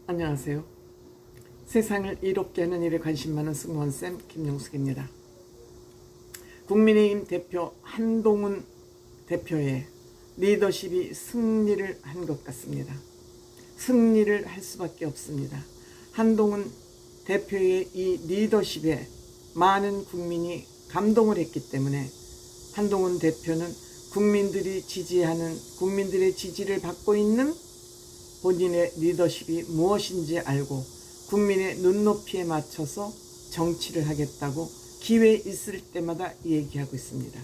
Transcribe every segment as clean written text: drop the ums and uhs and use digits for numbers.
안녕하세요. 세상을 이롭게 하는 일에 관심 많은 승무원쌤 김용숙입니다. 국민의힘 대표 한동훈 대표의 리더십이 승리를 한 것 같습니다. 승리를 할 수밖에 없습니다. 한동훈 대표의 이 리더십에 많은 국민이 감동을 했기 때문에 한동훈 대표는 국민들이 지지하는, 국민들의 지지를 받고 있는 본인의 리더십이 무엇인지 알고 국민의 눈높이에 맞춰서 정치를 하겠다고 기회 있을 때마다 얘기하고 있습니다.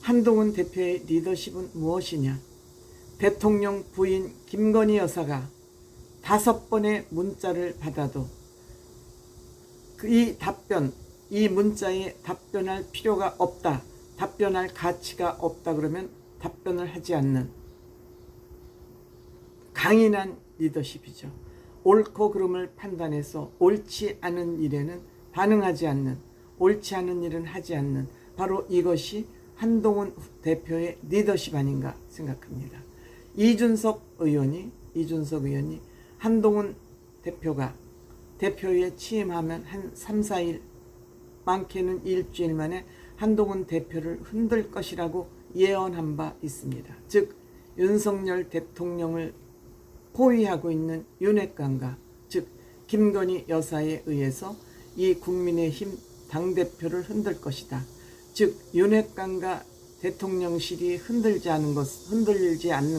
한동훈 대표의 리더십은 무엇이냐? 대통령 부인 김건희 여사가 5번의 문자를 받아도 이 문자에 답변할 필요가 없다, 답변할 가치가 없다 그러면 답변을 하지 않는 강인한 리더십이죠. 옳고 그름을 판단해서 옳지 않은 일에는 반응하지 않는, 옳지 않은 일은 하지 않는, 바로 이것이 한동훈 대표의 리더십 아닌가 생각합니다. 이준석 의원이 한동훈 대표가 대표에 취임하면 한 3, 4일, 많게는 일주일 만에 한동훈 대표를 흔들 것이라고 예언한 바 있습니다. 즉 윤석열 대통령을 포위하고 있는 윤핵관과 즉 김건희 여사에 의해서 이 국민의힘 당대표를 흔들 것이다. 즉 윤핵관과 대통령실이 흔들지 않는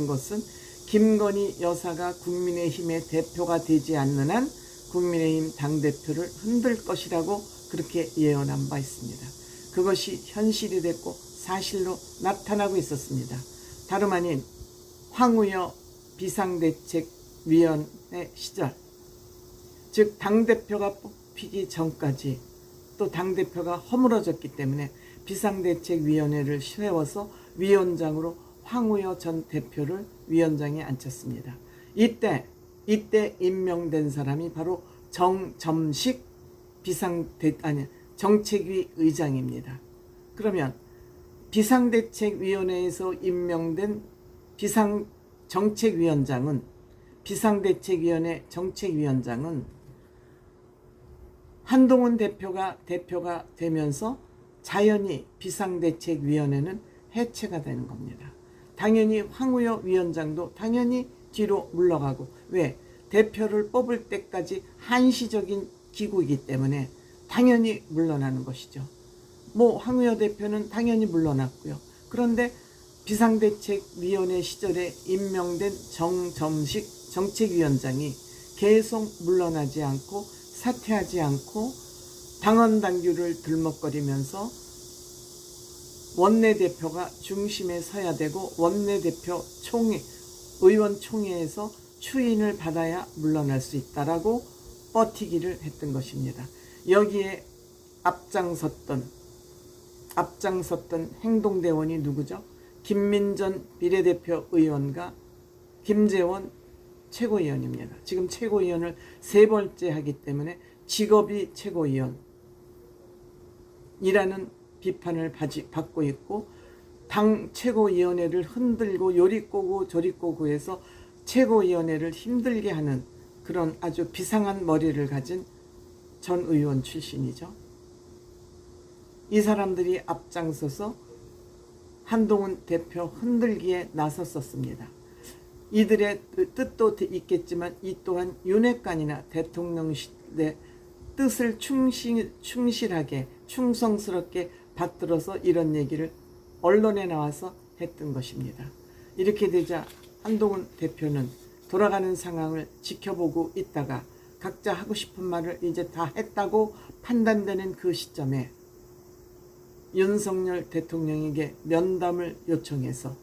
것은 김건희 여사가 국민의힘의 대표가 되지 않는 한 국민의힘 당대표를 흔들 것이라고 그렇게 예언한 바 있습니다. 그것이 현실이 됐고 사실로 나타나고 있었습니다. 다름 아닌 황우여 비상대책위원회 시절, 즉 당대표가 뽑히기 전까지 또 당대표가 허물어졌기 때문에 비상대책위원회를 세워서 위원장으로 황우여 전 대표를 위원장에 앉혔습니다. 이때 임명된 사람이 바로 정점식 정책위 의장입니다. 그러면 비상대책위원회에서 임명된 비상대책위원회 정책위원장은 한동훈 대표가 되면서 자연히 비상대책위원회는 해체가 되는 겁니다. 당연히 황우여 위원장도 당연히 뒤로 물러가고, 왜? 대표를 뽑을 때까지 한시적인 기구이기 때문에 당연히 물러나는 것이죠. 황우여 대표는 당연히 물러났고요. 그런데 비상대책위원회 시절에 임명된 정점식 정책위원장이 계속 물러나지 않고 사퇴하지 않고 당헌당규를 들먹거리면서 원내대표가 중심에 서야 되고 원내대표 의원총회에서 추인을 받아야 물러날 수 있다라고 버티기를 했던 것입니다. 여기에 앞장섰던 행동대원이 누구죠? 김민전 비례대표 의원과 김재원 최고위원입니다. 지금 최고위원을 3번째 하기 때문에 직업이 최고위원이라는 비판을 받고 있고, 당 최고위원회를 흔들고 요리 꼬고 저리 꼬고 해서 최고위원회를 힘들게 하는 그런 아주 비상한 머리를 가진 전 의원 출신이죠. 이 사람들이 앞장서서 한동훈 대표 흔들기에 나섰었습니다. 이들의 뜻도 있겠지만 이 또한 윤핵관이나 대통령실의 뜻을 충실하게 충성스럽게 받들어서 이런 얘기를 언론에 나와서 했던 것입니다. 이렇게 되자 한동훈 대표는 돌아가는 상황을 지켜보고 있다가 각자 하고 싶은 말을 이제 다 했다고 판단되는 그 시점에 윤석열 대통령에게 면담을 요청해서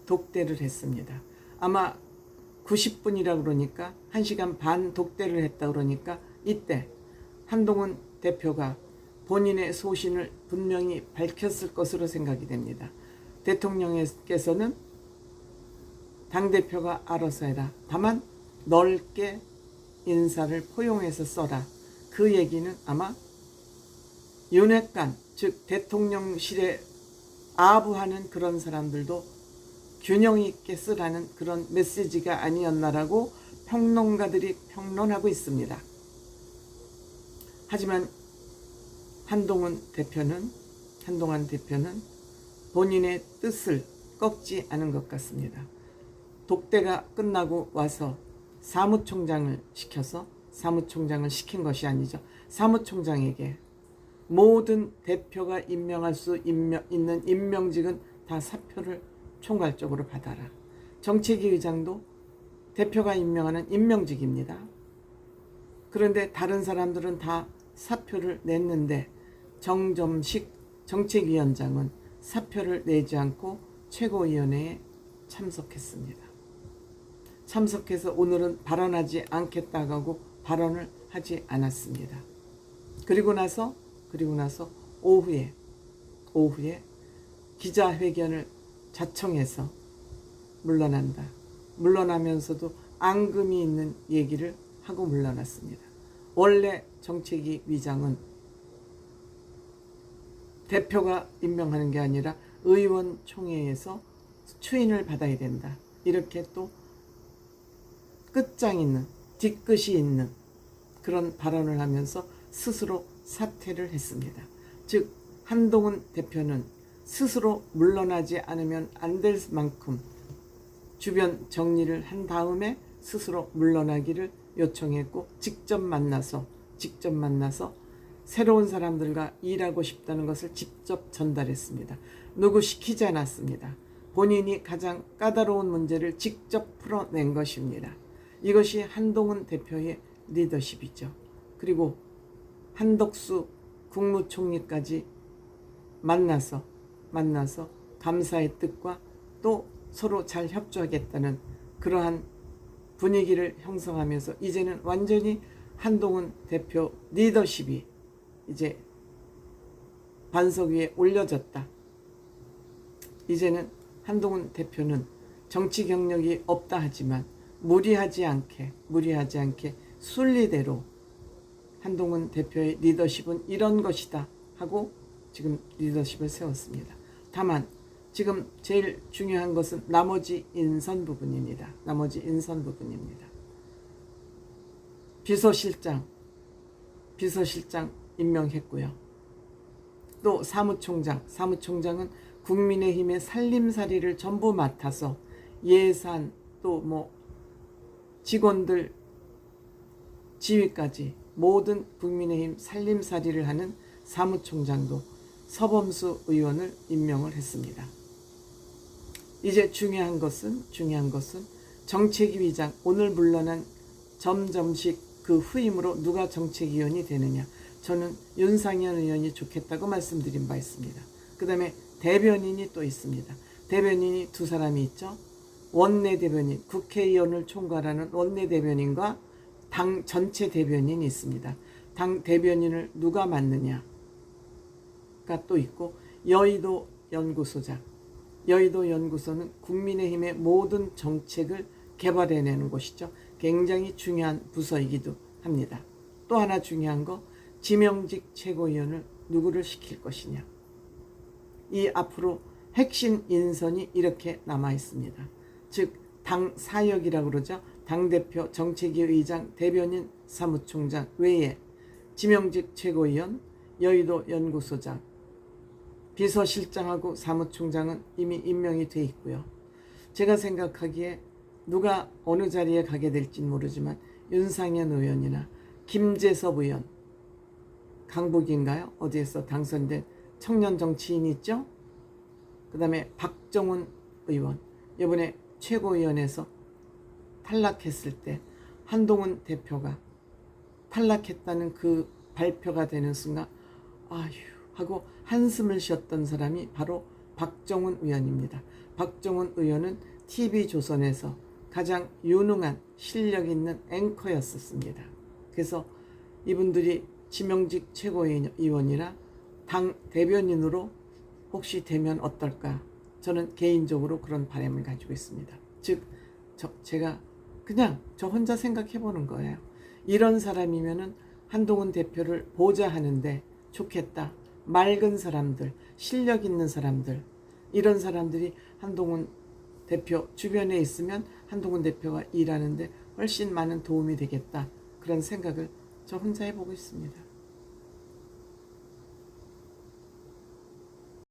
독대를 했습니다. 아마 90분이라 그러니까 1시간 반 독대를 했다 그러니까 이때 한동훈 대표가 본인의 소신을 분명히 밝혔을 것으로 생각이 됩니다. 대통령께서는 당대표가 알아서 해라. 다만 넓게 인사를 포용해서 써라. 그 얘기는 아마 윤핵관, 즉 대통령실에 아부하는 그런 사람들도 균형 있게 쓰라는 그런 메시지가 아니었나라고 평론가들이 평론하고 있습니다. 하지만 한동훈 대표는 본인의 뜻을 꺾지 않은 것 같습니다. 독대가 끝나고 와서 사무총장을 시킨 것이 아니죠. 사무총장에게 모든 대표가 임명할 수 있는 임명직은 다 사표를 총괄적으로 받아라. 정책위 의장도 대표가 임명하는 임명직입니다. 그런데 다른 사람들은 다 사표를 냈는데 정점식 정책위원장은 사표를 내지 않고 최고위원회에 참석했습니다. 참석해서 오늘은 발언하지 않겠다고 하고 발언을 하지 않았습니다. 그리고 나서 오후에 기자회견을 자청해서 물러난다. 물러나면서도 앙금이 있는 얘기를 하고 물러났습니다. 원래 정책위 위장은 대표가 임명하는 게 아니라 의원총회에서 추인을 받아야 된다. 이렇게 또 끝장 있는, 뒤끝이 있는 그런 발언을 하면서 스스로 사퇴를 했습니다. 즉 한동훈 대표는 스스로 물러나지 않으면 안 될 만큼 주변 정리를 한 다음에 스스로 물러나기를 요청했고 직접 만나서 새로운 사람들과 일하고 싶다는 것을 직접 전달했습니다. 누구 시키지 않았습니다. 본인이 가장 까다로운 문제를 직접 풀어낸 것입니다. 이것이 한동훈 대표의 리더십이죠. 그리고 한덕수 국무총리까지 만나서 감사의 뜻과 또 서로 잘 협조하겠다는 그러한 분위기를 형성하면서 이제는 완전히 한동훈 대표 리더십이 이제 반석 위에 올려졌다. 이제는 한동훈 대표는 정치 경력이 없다 하지만 무리하지 않게 순리대로 한동훈 대표의 리더십은 이런 것이다 하고 지금 리더십을 세웠습니다. 다만 지금 제일 중요한 것은 나머지 인선 부분입니다. 비서실장 임명했고요. 또 사무총장은 국민의힘의 살림살이를 전부 맡아서 예산 또 직원들 지휘까지 모든 국민의힘 살림살이를 하는 사무총장도 서범수 의원을 임명을 했습니다. 이제 중요한 것은 정책위 위장 오늘 물러난 점점식 그 후임으로 누가 정책위원이 되느냐. 저는 윤상현 의원이 좋겠다고 말씀드린 바 있습니다. 그 다음에 대변인이 또 있습니다. 대변인이 두 사람이 있죠. 원내대변인, 국회의원을 총괄하는 원내대변인과 당 전체 대변인이 있습니다. 당 대변인을 누가 맡느냐가 또 있고 여의도 연구소는 국민의힘의 모든 정책을 개발해내는 곳이죠. 굉장히 중요한 부서이기도 합니다. 또 하나 중요한 거 지명직 최고위원을 누구를 시킬 것이냐. 이 앞으로 핵심 인선이 이렇게 남아 있습니다. 즉 당 사역이라고 그러죠. 당대표, 정책위 의장, 대변인, 사무총장 외에 지명직 최고위원, 여의도 연구소장, 비서실장하고 사무총장은 이미 임명이 돼 있고요. 제가 생각하기에 누가 어느 자리에 가게 될지는 모르지만 윤상현 의원이나 김재섭 의원, 강북인가요? 어디에서 당선된 청년 정치인이 있죠? 그 다음에 박정훈 의원, 이번에 최고위원회에서 탈락했을 때 한동훈 대표가 탈락했다는 그 발표가 되는 순간 아휴 하고 한숨을 쉬었던 사람이 바로 박정훈 의원입니다. 박정훈 의원은 TV조선에서 가장 유능한 실력 있는 앵커였었습니다. 그래서 이분들이 지명직 최고위원이라 당 대변인으로 혹시 되면 어떨까? 저는 개인적으로 그런 바람을 가지고 있습니다. 즉 제가 그냥 저 혼자 생각해 보는 거예요. 이런 사람이면은 한동훈 대표를 보좌하는데 좋겠다. 맑은 사람들, 실력 있는 사람들, 이런 사람들이 한동훈 대표 주변에 있으면 한동훈 대표가 일하는데 훨씬 많은 도움이 되겠다. 그런 생각을 저 혼자 해보고 있습니다.